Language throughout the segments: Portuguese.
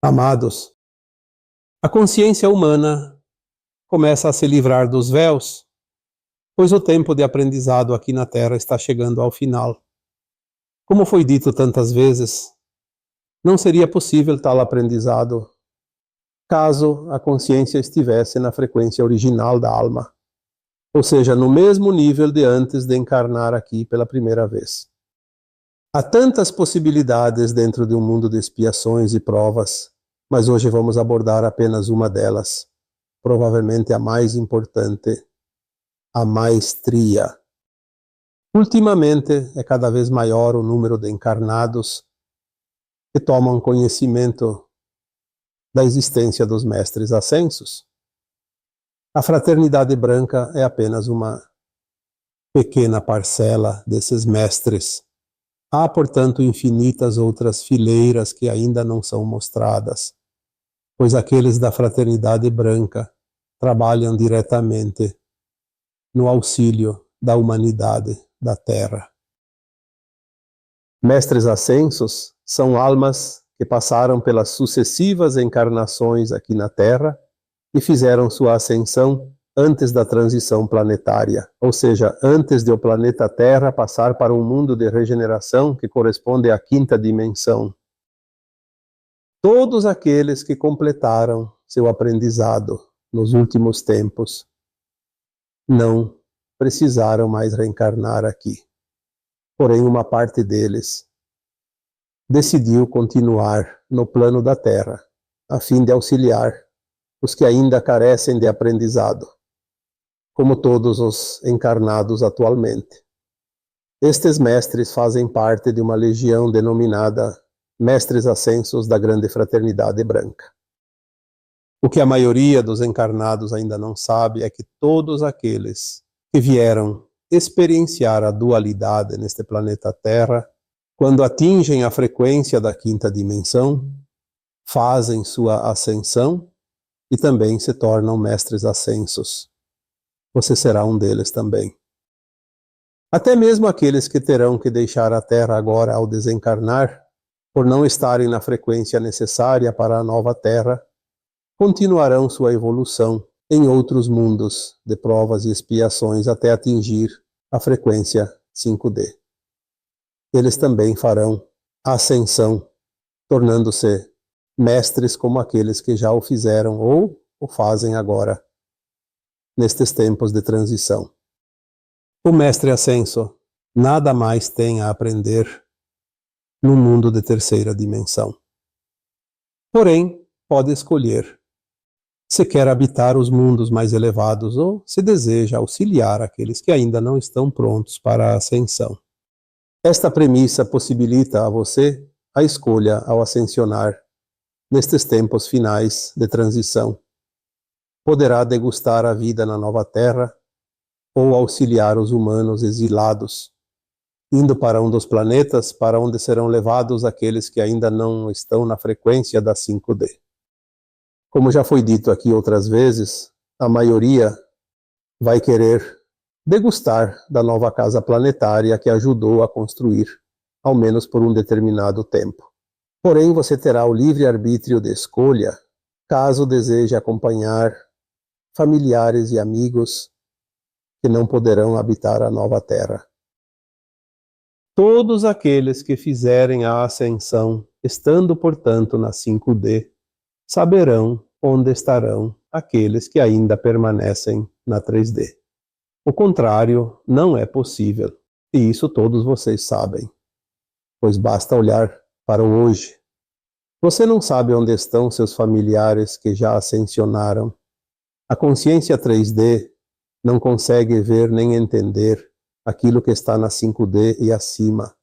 Amados, a consciência humana começa a se livrar dos véus, pois o tempo de aprendizado aqui na Terra está chegando ao final. Como foi dito tantas vezes, não seria possível tal aprendizado caso a consciência estivesse na frequência original da alma, ou seja, no mesmo nível de antes de encarnar aqui pela primeira vez. Há tantas possibilidades dentro de um mundo de expiações e provas, mas hoje vamos abordar apenas uma delas, provavelmente a mais importante, a maestria. Ultimamente é cada vez maior o número de encarnados que tomam conhecimento da existência dos mestres ascensos. A fraternidade branca é apenas uma pequena parcela desses mestres. Há, portanto, infinitas outras fileiras que ainda não são mostradas, pois aqueles da fraternidade branca trabalham diretamente no auxílio da humanidade da Terra. Mestres ascensos são almas que passaram pelas sucessivas encarnações aqui na Terra e fizeram sua ascensão antes da transição planetária, ou seja, antes de o planeta Terra passar para um mundo de regeneração que corresponde à quinta dimensão. Todos aqueles que completaram seu aprendizado nos últimos tempos não precisaram mais reencarnar aqui. Porém, uma parte deles decidiu continuar no plano da Terra, a fim de auxiliar os que ainda carecem de aprendizado, como todos os encarnados atualmente. Estes mestres fazem parte de uma legião denominada Mestres Ascensos da Grande Fraternidade Branca. O que a maioria dos encarnados ainda não sabe é que todos aqueles que vieram experienciar a dualidade neste planeta Terra, quando atingem a frequência da quinta dimensão, fazem sua ascensão e também se tornam mestres ascensos. Você será um deles também. Até mesmo aqueles que terão que deixar a Terra agora ao desencarnar, por não estarem na frequência necessária para a nova Terra, continuarão sua evolução em outros mundos de provas e expiações até atingir a frequência 5D. Eles também farão a ascensão, tornando-se mestres como aqueles que já o fizeram ou o fazem agora, nestes tempos de transição. O mestre ascenso nada mais tem a aprender no mundo de terceira dimensão. Porém, pode escolher se quer habitar os mundos mais elevados ou se deseja auxiliar aqueles que ainda não estão prontos para a ascensão. Esta premissa possibilita a você a escolha ao ascensionar nestes tempos finais de transição. Poderá degustar a vida na nova Terra ou auxiliar os humanos exilados, indo para um dos planetas para onde serão levados aqueles que ainda não estão na frequência da 5D. Como já foi dito aqui outras vezes, a maioria vai querer degustar da nova casa planetária que ajudou a construir, ao menos por um determinado tempo. Porém, você terá o livre-arbítrio de escolha, caso deseje acompanhar familiares e amigos que não poderão habitar a nova Terra. Todos aqueles que fizerem a ascensão, estando, portanto, na 5D, saberão onde estarão aqueles que ainda permanecem na 3D. O contrário não é possível, e isso todos vocês sabem, pois basta olhar para o hoje. Você não sabe onde estão seus familiares que já ascensionaram. A consciência 3D não consegue ver nem entender aquilo que está na 5D e acima.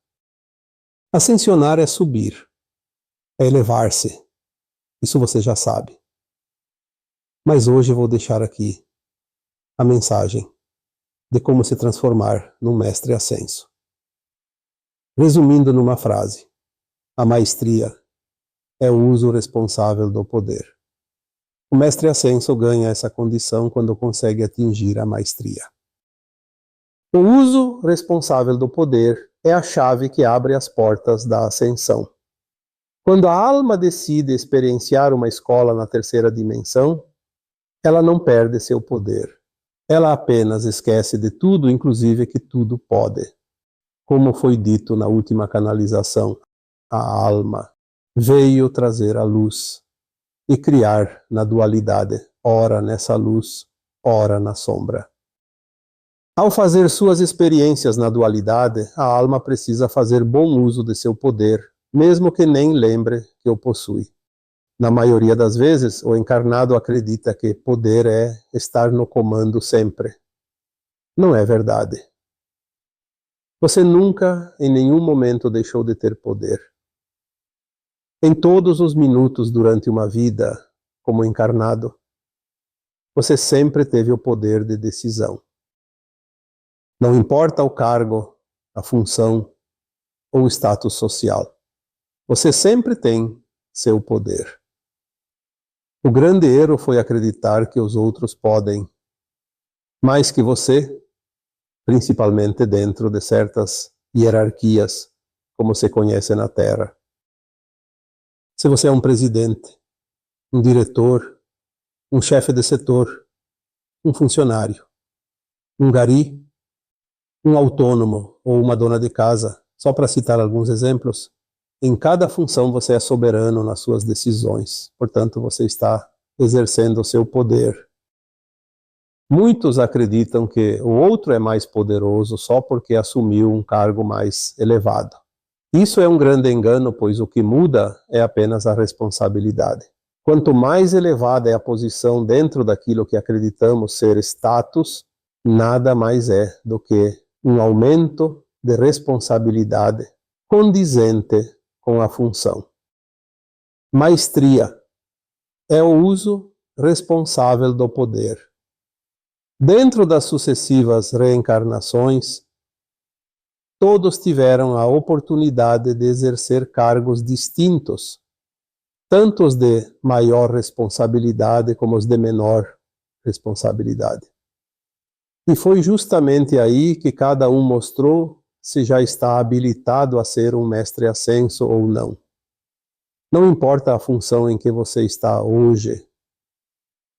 Ascensionar é subir, é elevar-se. Isso você já sabe. Mas hoje eu vou deixar aqui a mensagem de como se transformar num mestre ascenso. Resumindo numa frase, a maestria é o uso responsável do poder. O mestre ascenso ganha essa condição quando consegue atingir a maestria. O uso responsável do poder é a chave que abre as portas da ascensão. Quando a alma decide experienciar uma escola na terceira dimensão, ela não perde seu poder. Ela apenas esquece de tudo, inclusive que tudo pode. Como foi dito na última canalização, a alma veio trazer a luz e criar na dualidade, ora nessa luz, ora na sombra. Ao fazer suas experiências na dualidade, a alma precisa fazer bom uso de seu poder, mesmo que nem lembre que o possui. Na maioria das vezes, o encarnado acredita que poder é estar no comando sempre. Não é verdade. Você nunca, em nenhum momento, deixou de ter poder. Em todos os minutos durante uma vida, como encarnado, você sempre teve o poder de decisão. Não importa o cargo, a função ou o status social. Você sempre tem seu poder. O grande erro foi acreditar que os outros podem mais que você, principalmente dentro de certas hierarquias, como se conhece na Terra. Se você é um presidente, um diretor, um chefe de setor, um funcionário, um gari, um autônomo ou uma dona de casa, só para citar alguns exemplos, em cada função você é soberano nas suas decisões, portanto você está exercendo o seu poder. Muitos acreditam que o outro é mais poderoso só porque assumiu um cargo mais elevado. Isso é um grande engano, pois o que muda é apenas a responsabilidade. Quanto mais elevada é a posição dentro daquilo que acreditamos ser status, nada mais é do que um aumento de responsabilidade condizente com a função. Maestria é o uso responsável do poder. Dentro das sucessivas reencarnações, todos tiveram a oportunidade de exercer cargos distintos, tanto os de maior responsabilidade como os de menor responsabilidade. E foi justamente aí que cada um mostrou se já está habilitado a ser um mestre ascenso ou não. Não importa a função em que você está hoje,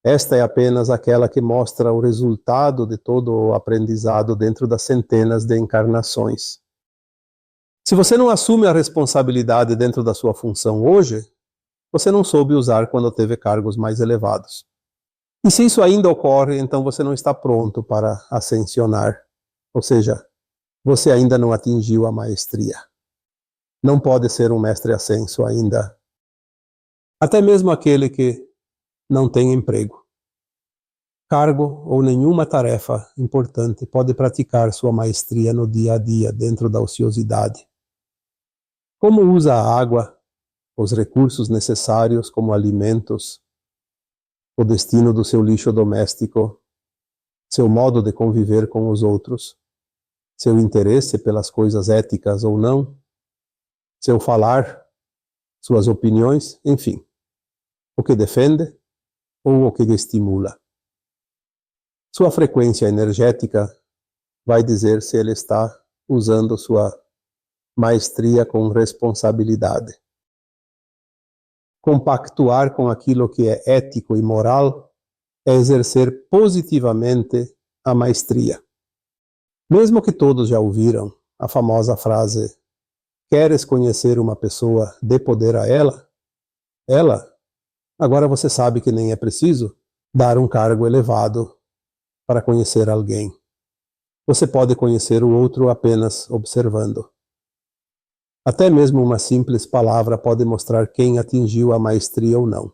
esta é apenas aquela que mostra o resultado de todo o aprendizado dentro das centenas de encarnações. Se você não assume a responsabilidade dentro da sua função hoje, você não soube usar quando teve cargos mais elevados. E se isso ainda ocorre, então você não está pronto para ascensionar. Ou seja, você ainda não atingiu a maestria. Não pode ser um mestre ascenso ainda. Até mesmo aquele que não tem emprego, cargo ou nenhuma tarefa importante pode praticar sua maestria no dia a dia dentro da ociosidade. Como usa a água, os recursos necessários como alimentos, o destino do seu lixo doméstico, seu modo de conviver com os outros, seu interesse pelas coisas éticas ou não, seu falar, suas opiniões, enfim, o que defende ou o que estimula. Sua frequência energética vai dizer se ele está usando sua maestria com responsabilidade. Compactuar com aquilo que é ético e moral é exercer positivamente a maestria. Mesmo que todos já ouviram a famosa frase: queres conhecer uma pessoa, dê poder a ela? Agora você sabe que nem é preciso dar um cargo elevado para conhecer alguém. Você pode conhecer o outro apenas observando. Até mesmo uma simples palavra pode mostrar quem atingiu a maestria ou não.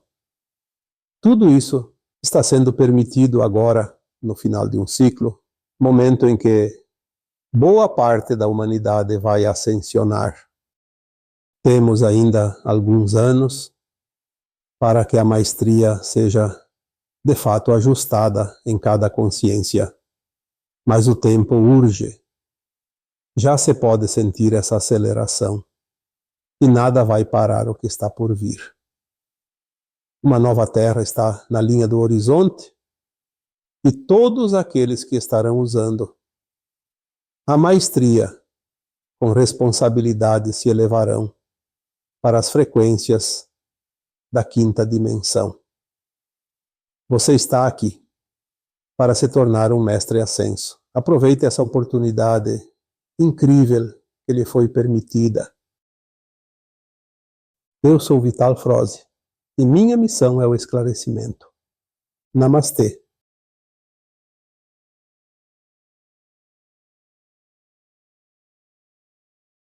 Tudo isso está sendo permitido agora, no final de um ciclo, momento em que boa parte da humanidade vai ascensionar. Temos ainda alguns anos para que a maestria seja, de fato, ajustada em cada consciência. Mas o tempo urge. Já se pode sentir essa aceleração. E nada vai parar o que está por vir. Uma nova terra está na linha do horizonte e todos aqueles que estarão usando a maestria com responsabilidade se elevarão para as frequências da quinta dimensão. Você está aqui para se tornar um mestre ascenso. Aproveite essa oportunidade incrível que lhe foi permitida. Eu sou Vital Froze e minha missão é o esclarecimento. Namastê.